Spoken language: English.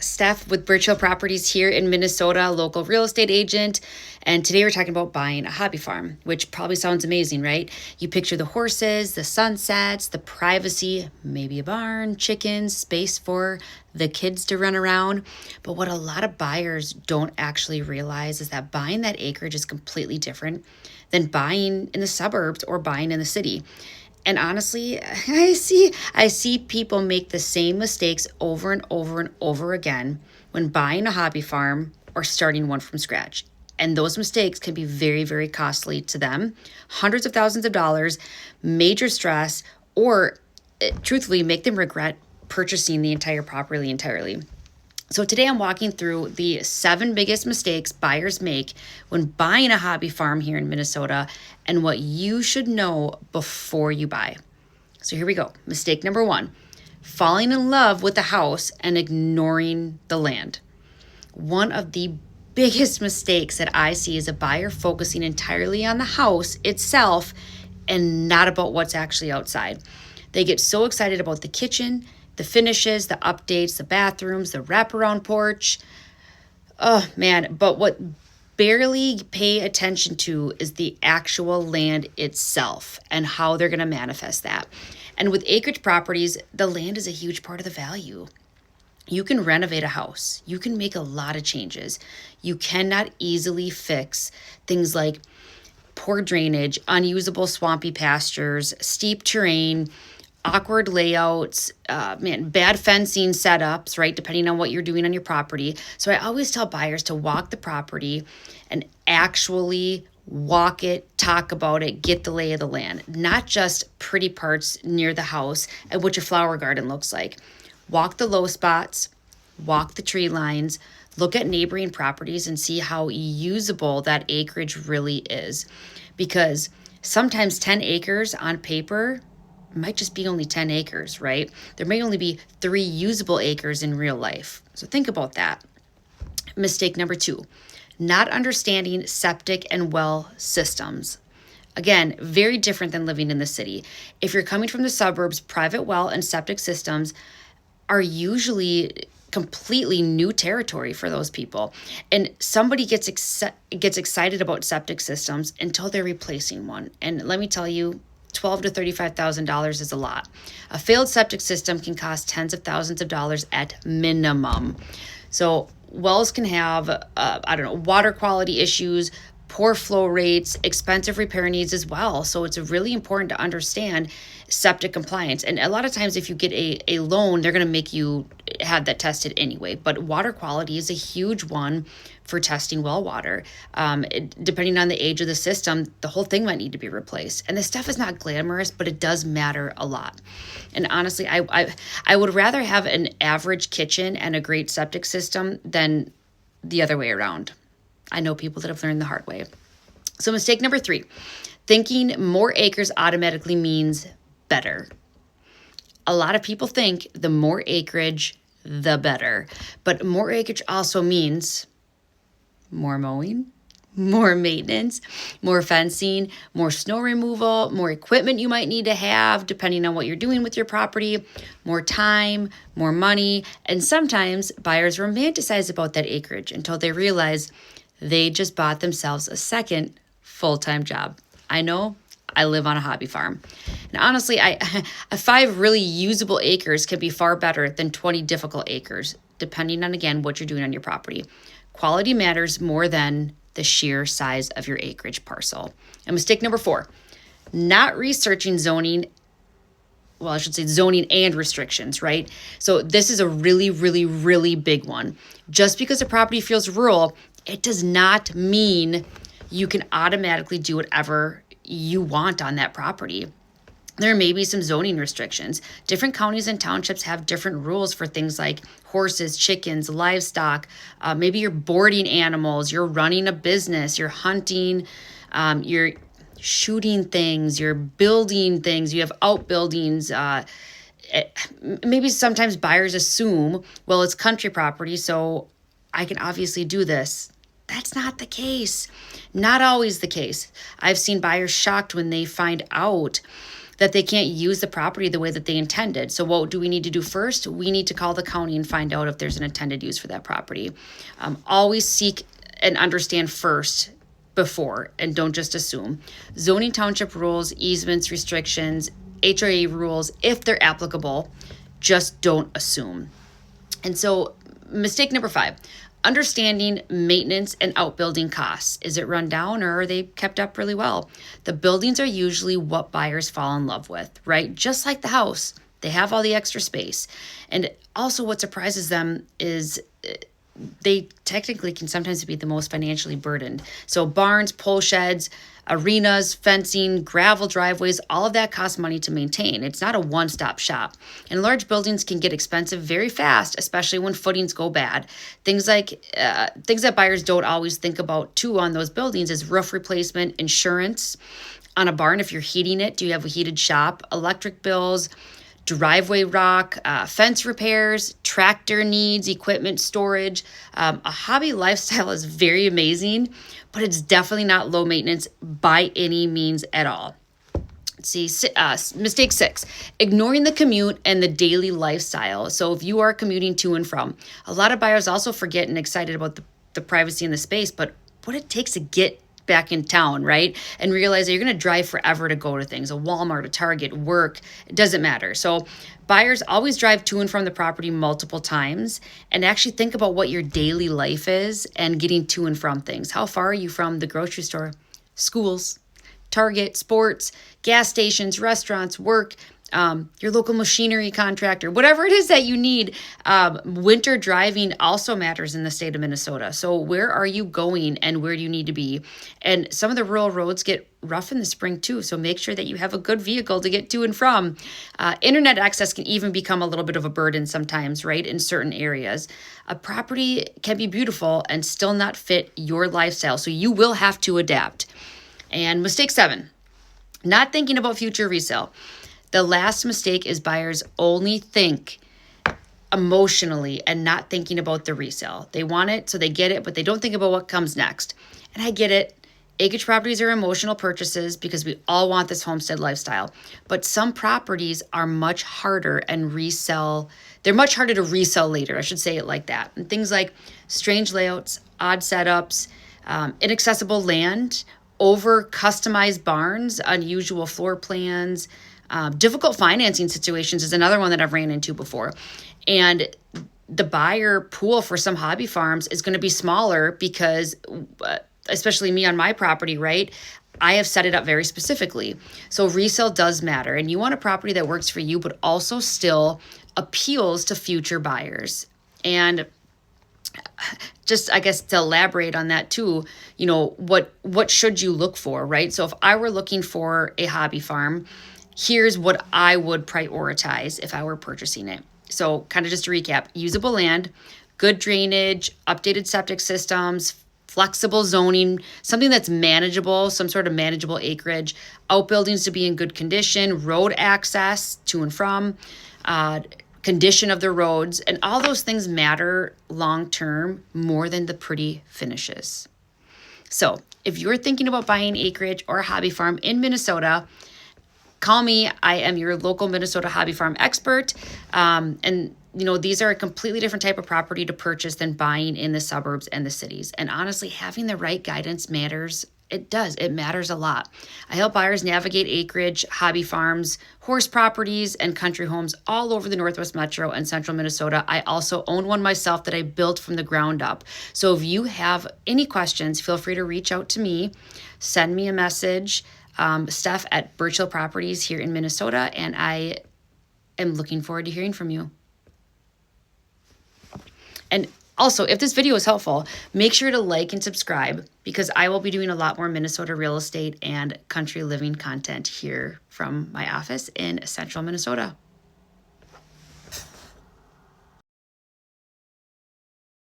Steph with Birch Hill Properties here in Minnesota, local real estate agent. And today we're talking about buying a hobby farm, which probably sounds amazing, right? You picture the horses, the sunsets, the privacy, maybe a barn, chickens, space for the kids to run around. But what a lot of buyers don't actually realize is that buying that acreage is completely different than buying in the suburbs or buying in the city. And honestly, I see people make the same mistakes over and over and over again when buying a hobby farm or starting one from scratch. And those mistakes can be very, very costly to them. Hundreds of thousands of dollars, major stress, or truthfully make them regret purchasing the entire property entirely. So today I'm walking through the 7 biggest mistakes buyers make when buying a hobby farm here in Minnesota and what you should know before you buy. So here we go. Mistake number 1, falling in love with the house and ignoring the land. One of the biggest mistakes that I see is a buyer focusing entirely on the house itself and not about what's actually outside. They get so excited about the kitchen, the finishes, the updates, the bathrooms, the wraparound porch. Oh man, but what barely pay attention to is the actual land itself and how they're going to manifest that. And with acreage properties, the land is a huge part of the value. You can renovate a house. You can make a lot of changes. You cannot easily fix things like poor drainage, unusable swampy pastures, steep terrain, awkward layouts, bad fencing setups, right? Depending on what you're doing on your property. So I always tell buyers to walk the property and actually walk it, talk about it, get the lay of the land, not just pretty parts near the house and what your flower garden looks like. Walk the low spots, walk the tree lines, look at neighboring properties and see how usable that acreage really is. Because sometimes 10 acres on paper might just be only 10 acres, right? There may only be 3 usable acres in real life. So think about that. Mistake number 2, not understanding septic and well systems. Again, very different than living in the city. If you're coming from the suburbs, private well and septic systems are usually completely new territory for those people. And somebody gets excited about septic systems until they're replacing one. And let me tell you, $12,000 to $35,000 is a lot. A failed septic system can cost tens of thousands of dollars at minimum. So wells can have, water quality issues, poor flow rates, expensive repair needs as well. So it's really important to understand septic compliance. And a lot of times if you get a loan, they're going to make you have that tested anyway. But water quality is a huge one for testing well water. Depending on the age of the system, the whole thing might need to be replaced. And this stuff is not glamorous, but it does matter a lot. And honestly, I would rather have an average kitchen and a great septic system than the other way around. I know people that have learned the hard way. So mistake number 3, thinking more acres automatically means better. A lot of people think the more acreage, the better. But more acreage also means more mowing, more maintenance, more fencing, more snow removal, more equipment you might need to have depending on what you're doing with your property, more time, more money. And sometimes buyers romanticize about that acreage until they realize they just bought themselves a second full-time job. I know, I live on a hobby farm. And honestly, 5 really usable acres can be far better than 20 difficult acres, depending on, again, what you're doing on your property. Quality matters more than the sheer size of your acreage parcel. And mistake number 4, not researching zoning. Well, I should say zoning and restrictions, right? So this is a really, really, really big one. Just because a property feels rural, it does not mean you can automatically do whatever you want on that property. There may be some zoning restrictions. Different counties and townships have different rules for things like horses, chickens, livestock. Maybe you're boarding animals, you're running a business, you're hunting, you're shooting things, you're building things, you have outbuildings. Maybe sometimes buyers assume, well, it's country property, so I can obviously do this. That's not the case. Not always the case. I've seen buyers shocked when they find out that they can't use the property the way that they intended. So what do we need to do first? We need to call the county and find out if there's an intended use for that property. Always seek and understand first before, and don't just assume. Zoning township rules, easements, restrictions, HOA rules, if they're applicable, just don't assume. And so mistake number 5, understanding maintenance and outbuilding costs. Is it run down or are they kept up really well? The buildings are usually what buyers fall in love with, right? Just like the house, they have all the extra space. And also what surprises them is they technically can sometimes be the most financially burdened. So barns, pole sheds, arenas, fencing, gravel driveways, all of that costs money to maintain. It's not a one-stop shop. And large buildings can get expensive very fast, especially when footings go bad. Things that buyers don't always think about too on those buildings is roof replacement, insurance on a barn if you're heating it. Do you have a heated shop? Electric bills, driveway rock, fence repairs, tractor needs, equipment storage. A hobby lifestyle is very amazing, but it's definitely not low maintenance by any means at all. Let's see, mistake 6, ignoring the commute and the daily lifestyle. So if you are commuting to and from, a lot of buyers also forget and excited about the privacy and the space, but what it takes to get back in town, right? And realize that you're going to drive forever to go to things, a Walmart, a Target, work, it doesn't matter. So buyers always drive to and from the property multiple times, and actually think about what your daily life is and getting to and from things. How far are you from the grocery store, schools, Target, sports, gas stations, restaurants, work, your local machinery contractor, whatever it is that you need. Winter driving also matters in the state of Minnesota. So where are you going and where do you need to be? And some of the rural roads get rough in the spring too. So make sure that you have a good vehicle to get to and from. Internet access can even become a little bit of a burden sometimes, right? In certain areas. A property can be beautiful and still not fit your lifestyle. So you will have to adapt. And mistake 7, not thinking about future resale. The last mistake is buyers only think emotionally and not thinking about the resale. They want it, so they get it, but they don't think about what comes next. And I get it. Acreage properties are emotional purchases because we all want this homestead lifestyle. But some properties are much harder and resell. They're much harder to resell later. I should say it like that. And things like strange layouts, odd setups, inaccessible land, over customized barns, unusual floor plans, difficult financing situations is another one that I've ran into before. And the buyer pool for some hobby farms is going to be smaller because, especially me on my property, right? I have set it up very specifically. So resale does matter. And you want a property that works for you, but also still appeals to future buyers. And just, I guess, to elaborate on that too, what should you look for, right? So if I were looking for a hobby farm, here's what I would prioritize if I were purchasing it. So kind of just to recap, usable land, good drainage, updated septic systems, flexible zoning, something that's manageable, some sort of manageable acreage, outbuildings to be in good condition, road access to and from, condition of the roads, and all those things matter long-term more than the pretty finishes. So if you're thinking about buying acreage or a hobby farm in Minnesota, call me. I am your local Minnesota hobby farm expert. And these are a completely different type of property to purchase than buying in the suburbs and the cities. And honestly, having the right guidance matters. It does. It matters a lot. I help buyers navigate acreage, hobby farms, horse properties, and country homes all over the Northwest Metro and Central Minnesota. I also own one myself that I built from the ground up. So if you have any questions, feel free to reach out to me. Send me a message. Steph at Birch Hill Properties here in Minnesota, and I am looking forward to hearing from you. And also, if this video is helpful, make sure to like and subscribe because I will be doing a lot more Minnesota real estate and country living content here from my office in Central Minnesota.